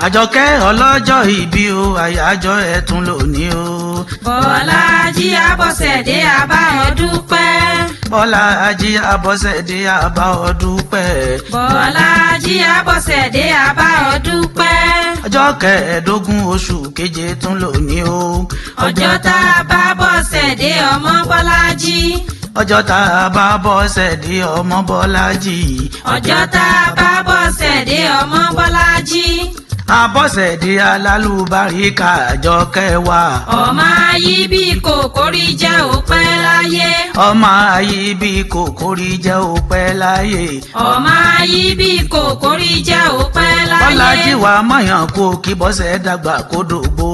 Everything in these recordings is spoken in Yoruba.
Àjọkẹ́ ọlọ́jọ́ ìbí o àyájọ́ ẹ̀tún lónìí o. Bọ́lájí Abọ́sẹ̀dé a bá ọ dúpẹ́. Bọ́lájí Abọ́sẹ̀dé a bá ọ dúpẹ́. Bọ́lájí Abọ́sẹ̀dé a bá ọ dúpẹ́. Ọjọ́ kẹẹ̀ẹ́dógún oṣù keje tún lónìí o. Ọjọ́ tá a bá Bọ́sẹ̀dé ọmọ Bọ́lájí. Ọjọ́ tá a bá Bọ́sẹ̀dé ọmọ Bọ́lájí. Ọjọ́ tá a bá Bọ́sẹ̀dé ọmọ Bọ́lájí. Abọ́sẹ̀dé alálùbáríkà Àjọkẹ́ wa. Ọmọ ayé bí kòkórí jẹ́ òpẹ́ láyé. Ọmọ ayé bí kòkórí jẹ́ òpẹ́ láyé. Ọmọ ayé bí kòkórí jẹ́ òpẹ́ láyé. Bọ́lájí wa mọ̀yàn kó kí Bọ́sẹ̀ dàgbà kó dògbò.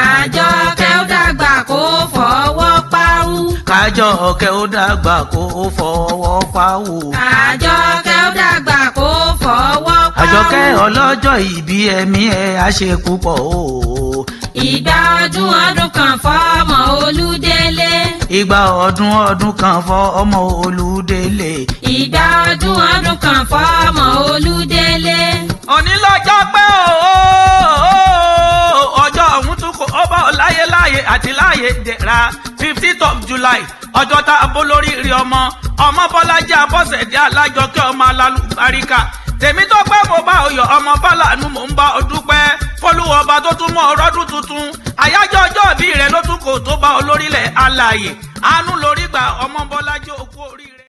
Àjọkẹ́ ó dàgbà kó fọwọ́ páwú. Àjọkẹ́ ó dàgbà kó fọwọ́ páwú. Àjọkẹ́ ó dàgbà kó fọwọ́ páwú. Àjọkẹ́ ọlọ́jọ́ ìbí ẹ̀mí ẹ̀ á ṣe púpọ̀ o. Ìgbà ọdún kan fọ́mọ Olúdélé. Ìgbà ọdún kan fọ́ ọmọ Olúdélé. Ìgbà ọdún kan fọ́mọ Olúdélé. Onílọ́jọ́ pé ọjọ́ ọ̀hún tún kò ọba láyé àti láyé dẹ̀ra 15th of July ọjọ́ tá a bó lórí rí ọmọ Bọ́lájí Abọ́sẹ̀dé Alájọkẹ́ ọmọ alálùbáríkà. Tèmi tó pẹ́ mo bá ọyọ̀ ọmọ Fálànú mò ń bá ọ dúpẹ́ fọlúwọ̀ ọba tó tún mọ́ ọrọ́dún tuntun. Àyájọ́ ọjọ́ ìbí rẹ̀ ló tún kò tó bá olórílẹ̀ alààyè. Àánú lórí gbà ọmọ Bọ́lájí okú orí.